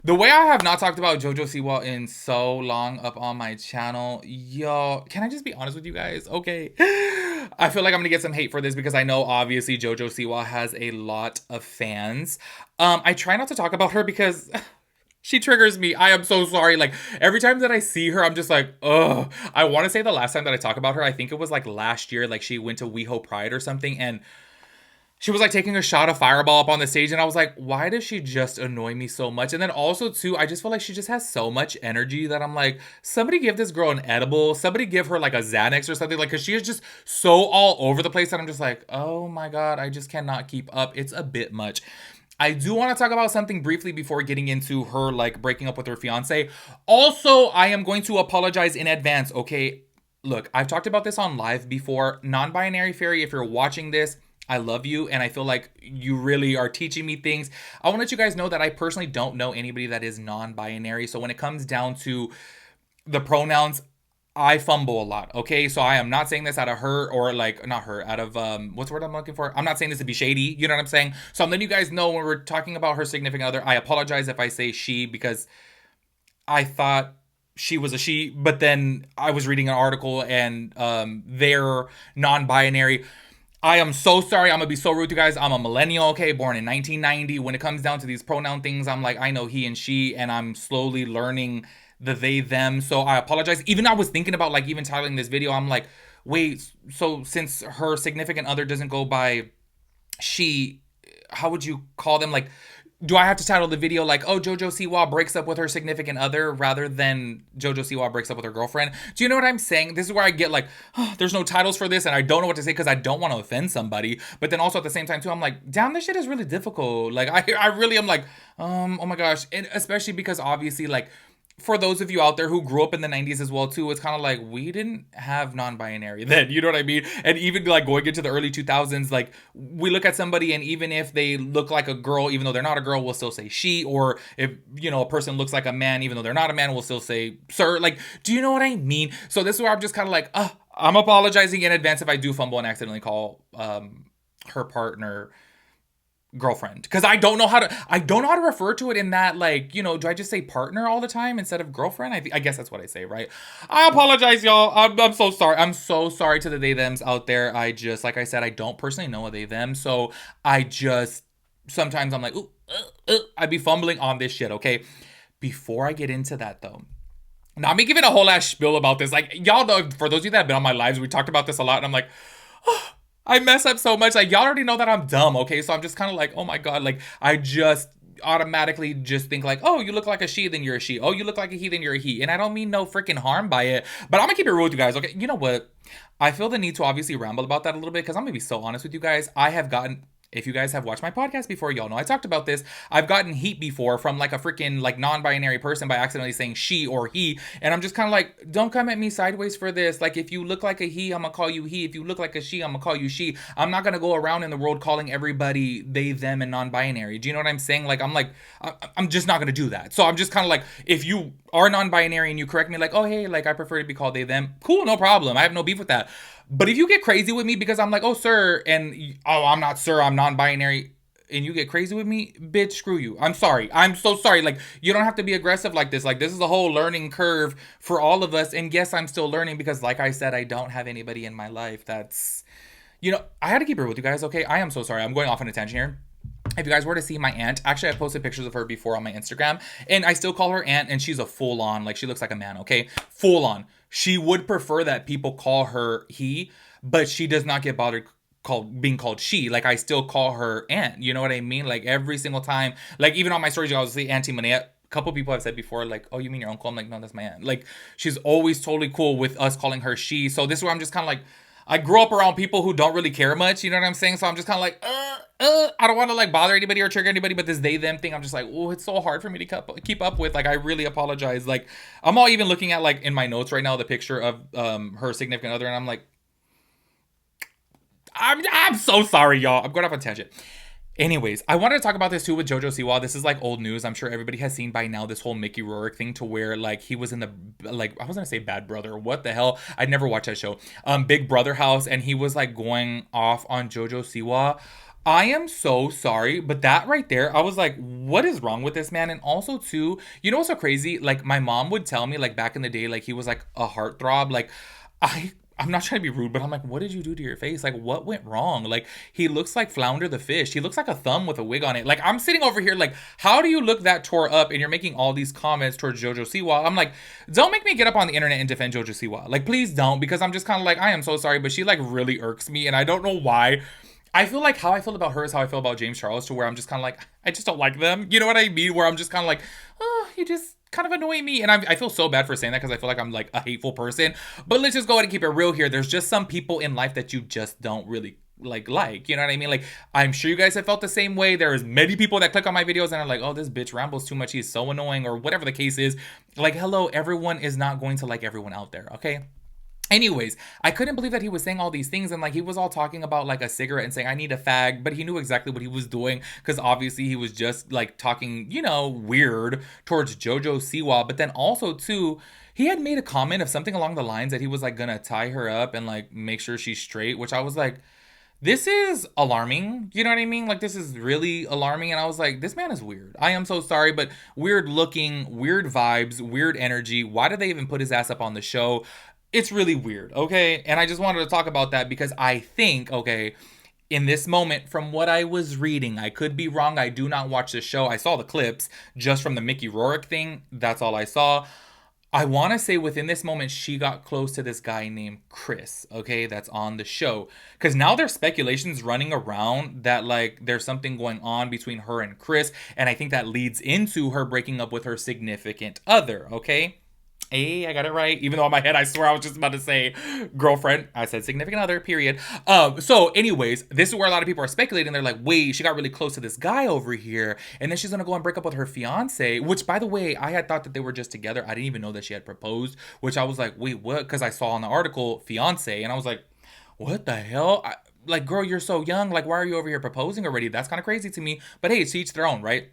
The way I have not talked about Jojo Siwa in so long up on my channel, yo, can I just be honest with you guys? Okay. I feel like I'm gonna get some hate for this because I know obviously Jojo Siwa has a lot of fans. I try not to talk about her because she triggers me. I am so sorry. Like every time that I see her, I'm just like, ugh. I want to say the last time that I talk about her, I think it was like last year, like she went to WeHo Pride or something, and she was like taking a shot of fireball up on the stage, and I was like, why does she just annoy me so much? And then also too, I just feel like she just has so much energy that I'm like, somebody give this girl an edible, somebody give her like a Xanax or something, like, because she is just so all over the place that I'm just like, oh my god, I just cannot keep up. It's a bit much. I do want to talk about something briefly before getting into her like breaking up with her fiance. Also, I am going to apologize in advance, okay? Look, I've talked about this on live before. Non binary fairy, if you're watching this, I love you, and I feel like you really are teaching me things. I want to let you guys know that I personally don't know anybody that is non binary. So when it comes down to the pronouns, I fumble a lot. Okay, so I am not saying this out of her or like not her out of what's the word I'm looking for. I'm not saying this to be shady. You know what I'm saying? So I'm letting you guys know when we're talking about her significant other. I apologize if I say she because I thought she was a she, but then I was reading an article and they're non-binary. I am so sorry. I'm gonna be so rude to you guys. I'm a millennial, okay, born in 1990. When it comes down to these pronoun things, I'm like, I know he and she, and I'm slowly learning the they them. So I apologize. Even I was thinking about like even titling this video. I'm like, wait, so since her significant other doesn't go by she, how would you call them? Like, do I have to title the video like, oh, Jojo Siwa breaks up with her significant other rather than Jojo Siwa breaks up with her girlfriend? Do you know what I'm saying? This is where I get like, oh, there's no titles for this and I don't know what to say because I don't want to offend somebody. But then also at the same time too, I'm like, damn, this shit is really difficult. Like I really am like, oh my gosh. And especially because obviously like for those of you out there who grew up in the 90s as well too, it's kind of like we didn't have non-binary then, you know what I mean? And even like going into the early 2000s, like we look at somebody and even if they look like a girl even though they're not a girl, we'll still say she. Or if a person looks like a man even though they're not a man, we'll still say sir. Like, do you know what I mean? So this is where I'm just kind of like, I'm apologizing in advance if I do fumble and accidentally call her partner girlfriend, because I don't know how to refer to it in that, like, do I just say partner all the time instead of girlfriend? I guess that's what I say, right? I apologize, y'all. I'm so sorry. I'm so sorry to the they thems out there. I just, like I said, I don't personally know a they them, so I just sometimes I'm like, ooh, I'd be fumbling on this shit. Okay, before I get into that though, now me giving a whole ass spiel about this, like, y'all know, for those of you that have been on my lives, we talked about this a lot, and I'm like, I mess up so much. Like, y'all already know that I'm dumb, okay? So I'm just kind of like, oh my god, like I just automatically just think like, oh, you look like a she, then you're a she. Oh, you look like a he, then you're a he. And I don't mean no freaking harm by it, but I'm gonna keep it real with you guys, okay? You know what? I feel the need to obviously ramble about that a little bit because I'm gonna be so honest with you guys. I have gotten, if you guys have watched my podcast before, y'all know I talked about this. I've gotten heat before from like a freaking like non-binary person by accidentally saying she or he, and I'm just kind of like, don't come at me sideways for this. Like, if you look like a he, I'm gonna call you he. If you look like a she, I'm gonna call you she. I'm not gonna go around in the world calling everybody they, them, and non-binary. Do you know what I'm saying? Like, I'm just not gonna do that. So I'm just kind of like, if you are non-binary and you correct me like, oh hey, like I prefer to be called they, them, cool, no problem. I have no beef with that. But if you get crazy with me because I'm like, oh, sir, and oh, I'm not sir, I'm non binary, and you get crazy with me, bitch, screw you. I'm sorry. I'm so sorry. Like, you don't have to be aggressive like this. Like, this is a whole learning curve for all of us. And yes, I'm still learning because, like I said, I don't have anybody in my life that's, I had to keep it with you guys, okay? I am so sorry. I'm going off on a tangent here. If you guys were to see my aunt, actually, I posted pictures of her before on my Instagram, and I still call her aunt, and she's a full on, like, she looks like a man, okay? Full on. She would prefer that people call her he, but she does not get bothered being called she. Like, I still call her aunt. You know what I mean? Like, every single time, like, even on my stories, I was say Auntie Manette. A couple people have said before, like, oh, you mean your uncle? I'm like, no, that's my aunt. Like, she's always totally cool with us calling her she. So this is where I'm just kind of like, I grew up around people who don't really care much, you know what I'm saying? So I'm just kind of like, I don't want to like bother anybody or trigger anybody, but this they them thing, I'm just like, oh, it's so hard for me to keep up with. Like, I really apologize. Like, I'm all even looking at like in my notes right now the picture of her significant other, and I'm like, I'm so sorry, y'all. I'm going off on a tangent. Anyways, I wanted to talk about this too with Jojo Siwa. This is like old news. I'm sure everybody has seen by now this whole Mickey Rourke thing to where like he was in the, like, I was gonna say Bad Brother. What the hell? I'd never watched that show. Big Brother house, and he was like going off on Jojo Siwa. I am so sorry, but that right there, I was like, what is wrong with this man? And also, too, you know what's so crazy? Like, my mom would tell me, like, back in the day, like, he was like a heartthrob. Like, I'm not trying to be rude, but I'm like, what did you do to your face? Like, what went wrong? Like, he looks like Flounder the fish. He looks like a thumb with a wig on it. Like, I'm sitting over here, like, how do you look that tore up and you're making all these comments towards Jojo Siwa? I'm like, don't make me get up on the internet and defend Jojo Siwa. Like, please don't, because I'm just kind of like, I am so sorry, but she, like, really irks me, and I don't know why. I feel like how I feel about her is how I feel about James Charles, to where I'm just kind of like, I just don't like them. You know what I mean? Where I'm just kind of like, oh, you just kind of annoy me. And I feel so bad for saying that, because I feel like I'm like a hateful person. But let's just go ahead and keep it real here. There's just some people in life that you just don't really like, you know what I mean? Like, I'm sure you guys have felt the same way. There's many people that click on my videos and are like, oh, this bitch rambles too much, he's so annoying, or whatever the case is. Like, hello, everyone is not going to like everyone out there, okay? Anyways, I couldn't believe that he was saying all these things, and like, he was all talking about like a cigarette and saying, I need a fag, but he knew exactly what he was doing, because obviously he was just like talking, you know, weird towards Jojo Siwa. But then also, too, he had made a comment of something along the lines that he was like gonna tie her up and like make sure she's straight, which I was like, this is alarming. You know what I mean? Like, this is really alarming. And I was like, this man is weird. I am so sorry, but weird looking, weird vibes, weird energy. Why did they even put his ass up on the show? It's really weird, okay? And I just wanted to talk about that because I think, okay, in this moment, from what I was reading, I could be wrong. I do not watch the show. I saw the clips just from the Mickey Rourke thing. That's all I saw. I want to say within this moment, she got close to this guy named Chris, okay, that's on the show. Because now there's speculations running around that, like, there's something going on between her and Chris. And I think that leads into her breaking up with her significant other, okay? Hey, I got it right. Even though in my head, I swear I was just about to say girlfriend. I said significant other, period. So anyways, this is where a lot of people are speculating. They're like, wait, she got really close to this guy over here, and then she's gonna go and break up with her fiance, which, by the way, I had thought that they were just together. I didn't even know that she had proposed, which I was like, wait, what? Because I saw in the article fiance, and I was like, what the hell? Like, girl, you're so young. Like, why are you over here proposing already? That's kind of crazy to me. But hey, to each their own, right?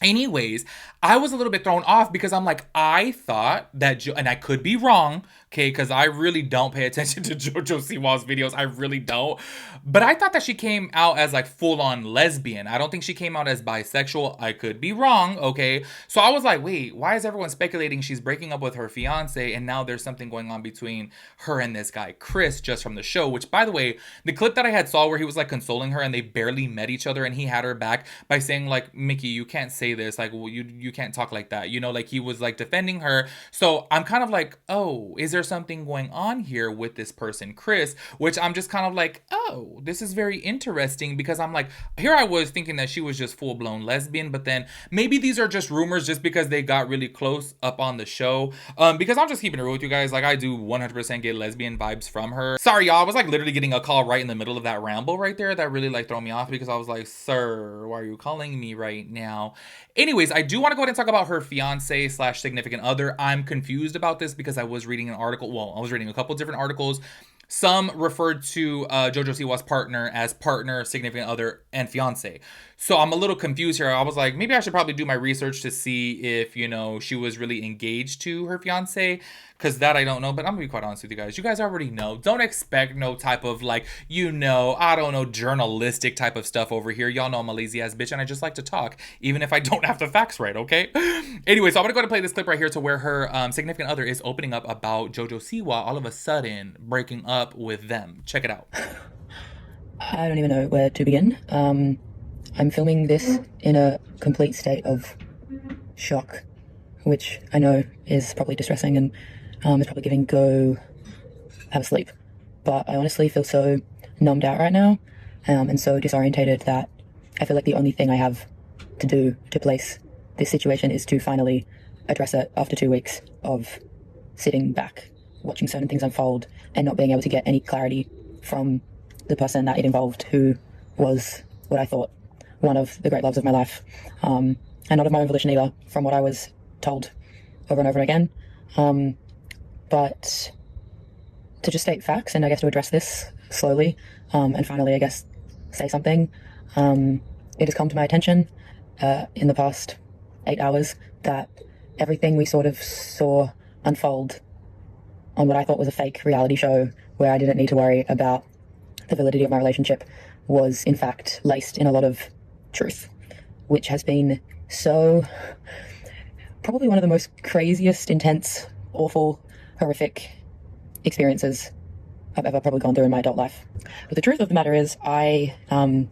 Anyways, I was a little bit thrown off because I'm like, I thought that, and I could be wrong, okay, because I really don't pay attention to Jojo Siwa's videos. I really don't. But I thought that she came out as like full-on lesbian. I don't think she came out as bisexual. I could be wrong, okay? So I was like, wait, why is everyone speculating she's breaking up with her fiance, and now there's something going on between her and this guy, Chris, just from the show, which, by the way, the clip that I had saw where he was like consoling her and they barely met each other, and he had her back by saying like, Mickey, you can't say this, like, well, you can't talk like that, you know, like, he was like defending her. So I'm kind of like, oh, is there something going on here with this person, Chris? Which I'm just kind of like, oh, this is very interesting, because I'm like, here I was thinking that she was just full-blown lesbian, but then maybe these are just rumors just because they got really close up on the show. Because I'm just keeping it real with you guys, like, I do 100% get lesbian vibes from her. Sorry, y'all, I was like literally getting a call right in the middle of that ramble right there that really like threw me off, because I was like, sir, why are you calling me right now? Anyways, I do want to go ahead and talk about her fiance slash significant other. I'm confused about this because I was reading an article. Well, I was reading a couple different articles. Some referred to Jojo Siwa's partner as partner, significant other, and fiance. So I'm a little confused here. I was like, maybe I should probably do my research to see if, you know, she was really engaged to her fiance. Because that I don't know. But I'm going to be quite honest with you guys. You guys already know. Don't expect no type of, like, you know, I don't know, journalistic type of stuff over here. Y'all know I'm a lazy ass bitch and I just like to talk, even if I don't have the facts right, okay? Anyway, so I'm going to go ahead and play this clip right here to where her significant other is opening up about Jojo Siwa all of a sudden breaking up with them. Check it out. I don't even know where to begin. I'm filming this in a complete state of shock, which I know is probably distressing and is probably giving go have a sleep. But I honestly feel so numbed out right now and so disorientated that I feel like the only thing I have to do to place this situation is to finally address it after 2 weeks of sitting back, watching certain things unfold and not being able to get any clarity from the person that it involved, who was what I thought one of the great loves of my life, and not of my own volition either, from what I was told over and over again. But to just state facts and I guess to address this slowly, and finally I guess say something, it has come to my attention in the past 8 hours that everything we sort of saw unfold on what I thought was a fake reality show where I didn't need to worry about the validity of my relationship was in fact laced in a lot of truth, which has been so probably one of the most craziest, intense, awful, horrific experiences I've ever probably gone through in my adult life. But the truth of the matter is, I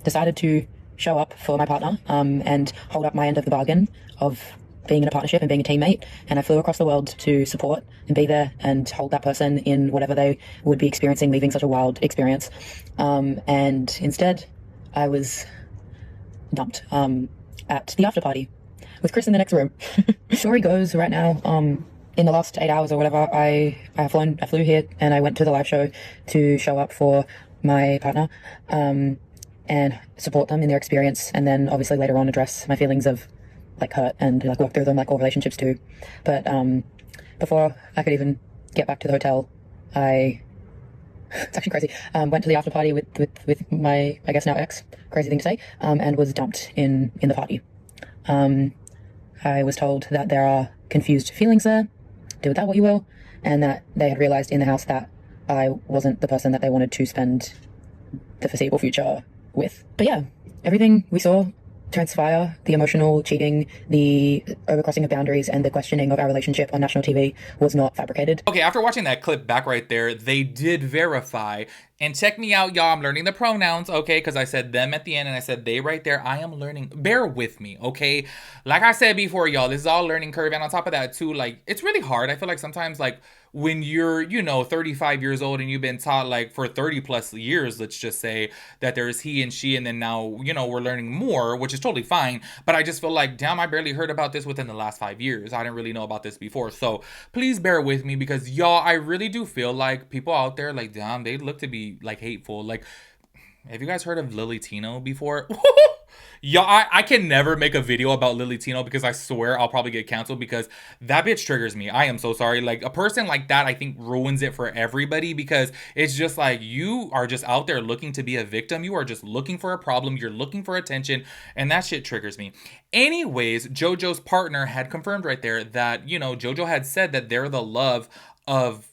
decided to show up for my partner and hold up my end of the bargain of being in a partnership and being a teammate. And I flew across the world to support and be there and hold that person in whatever they would be experiencing, leaving such a wild experience. And instead, I was dumped at the after party with Chris in the next room. Story goes right now, in the last 8 hours or whatever, I flew here and I went to the live show to show up for my partner and support them in their experience, and then obviously later on address my feelings of like hurt and like work through them like all relationships do. But before I could even get back to the hotel, it's actually crazy, went to the after party with my, I guess now ex, crazy thing to say, and was dumped in the party. I was told that there are confused feelings there, do with that what you will, and that they had realized in the house that I wasn't the person that they wanted to spend the foreseeable future with. But yeah, everything we saw transpire, the emotional cheating, the overcrossing of boundaries, and the questioning of our relationship on national TV was not fabricated. Okay, after watching that clip back right there, they did verify. And check me out, y'all. I'm learning the pronouns, okay? Because I said them at the end and I said they right there. I am learning. Bear with me, okay? Like I said before, y'all, this is all learning curve. And on top of that, too, like, it's really hard. I feel like sometimes, like, when you're, 35 years old and you've been taught, like, for 30 plus years, let's just say, that there's he and she, and then now, we're learning more, which is totally fine. But I just feel like, damn, I barely heard about this within the last 5 years. I didn't really know about this before. So please bear with me, because, y'all, I really do feel like people out there, like, damn, they look to be, like, hateful. Like, have you guys heard of Lily Tino before? Yeah, I can never make a video about Lily Tino because I swear I'll probably get canceled, because that bitch triggers me. I am so sorry. Like, a person like that, I think, ruins it for everybody, because it's just like, you are just out there looking to be a victim. You are just looking for a problem. You're looking for attention, and that shit triggers me. Anyways, JoJo's partner had confirmed right there that, JoJo had said that they're the love of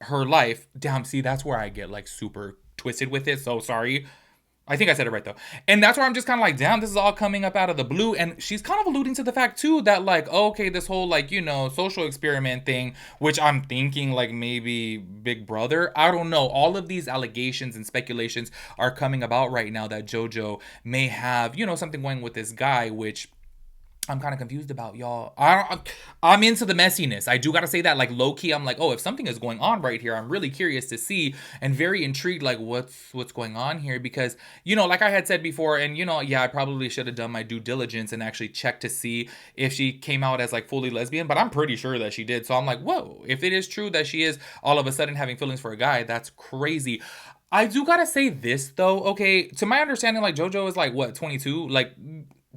her life. Damn, see, that's where I get, like, super twisted with it. So sorry. I think I said it right, though. And that's where I'm just kind of like, damn, this is all coming up out of the blue. And she's kind of alluding to the fact, too, that, like, okay, this whole, like, social experiment thing, which I'm thinking, like, maybe Big Brother. I don't know. All of these allegations and speculations are coming about right now that JoJo may have, something going with this guy, which I'm kind of confused about, y'all. I'm into the messiness. I do gotta say that, like, low-key, I'm like, oh, if something is going on right here, I'm really curious to see and very intrigued, like, what's going on here, because, like I had said before, and, yeah, I probably should have done my due diligence and actually checked to see if she came out as, like, fully lesbian, but I'm pretty sure that she did. So I'm like, whoa, if it is true that she is all of a sudden having feelings for a guy, that's crazy. I do gotta say this, though, okay, to my understanding, like, JoJo is, like, what, 22? Like,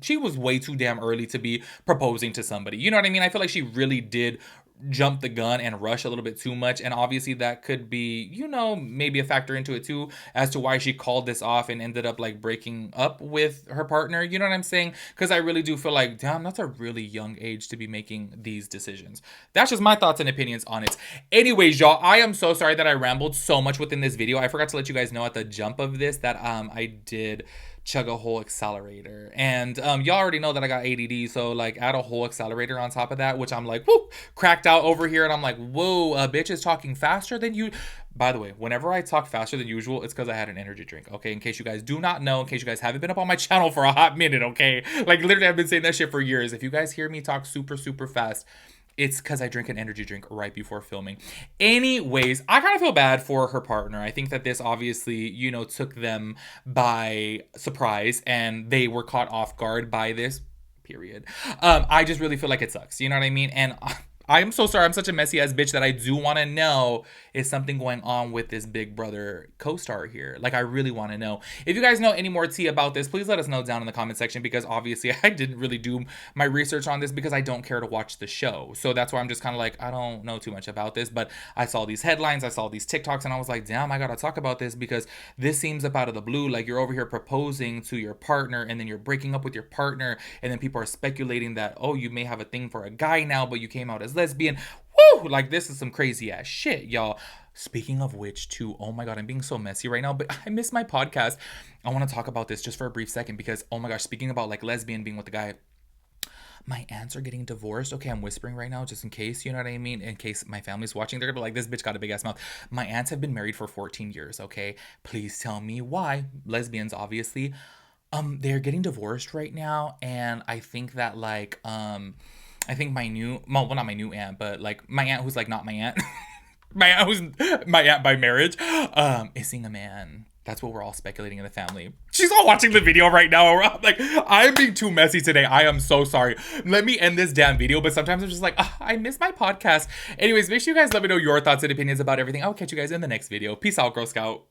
she was way too damn early to be proposing to somebody. You know what I mean? I feel like she really did jump the gun and rush a little bit too much. And obviously that could be, maybe a factor into it too, as to why she called this off and ended up, like, breaking up with her partner. You know what I'm saying? Because I really do feel like, damn, that's a really young age to be making these decisions. That's just my thoughts and opinions on it. Anyways, y'all, I am so sorry that I rambled so much within this video. I forgot to let you guys know at the jump of this that I did chug a whole accelerator, and y'all already know that I got ADD, so, like, add a whole accelerator on top of that, which I'm like, whoo, cracked out over here, and I'm like, whoa, a bitch is talking faster than you. By the way, whenever I talk faster than usual, it's because I had an energy drink, okay? In case you guys do not know, in case you guys haven't been up on my channel for a hot minute, okay? Like, literally, I've been saying that shit for years. If you guys hear me talk super, super fast, it's because I drink an energy drink right before filming. Anyways, I kind of feel bad for her partner. I think that this obviously, took them by surprise, and they were caught off guard by this, period. I just really feel like it sucks. You know what I mean? And I am so sorry. I'm such a messy ass bitch that I do want to know, is something going on with this Big Brother co-star here? Like, I really want to know. If you guys know any more tea about this, please let us know down in the comment section, because obviously I didn't really do my research on this because I don't care to watch the show. So that's why I'm just kind of like, I don't know too much about this, but I saw these headlines, I saw these TikToks, and I was like, damn, I gotta talk about this, because this seems up out of the blue. Like, you're over here proposing to your partner, and then you're breaking up with your partner, and then people are speculating that, oh, you may have a thing for a guy now, but you came out as lesbian. Woo! woo, like this is some crazy ass shit, y'all. Speaking of which, too, oh my god, I'm being so messy right now, but I miss my podcast. I want to talk about this just for a brief second because, oh my gosh, speaking about like lesbian being with the guy, my aunts are getting divorced. Okay, I'm whispering right now just in case, you know what I mean? In case my family's watching, they're gonna be like, this bitch got a big ass mouth. My aunts have been married for 14 years, okay? Please tell me why. Lesbians, obviously. They're getting divorced right now, and I think that like, I think my new, well, not my new aunt, but like my aunt who's like not my aunt, my aunt who's my aunt by marriage, is seeing a man. That's what we're all speculating in the family. She's all watching the video right now. I'm like, I'm being too messy today. I am so sorry. Let me end this damn video. But sometimes I'm just like, I miss my podcast. Anyways, make sure you guys let me know your thoughts and opinions about everything. I'll catch you guys in the next video. Peace out, Girl Scout.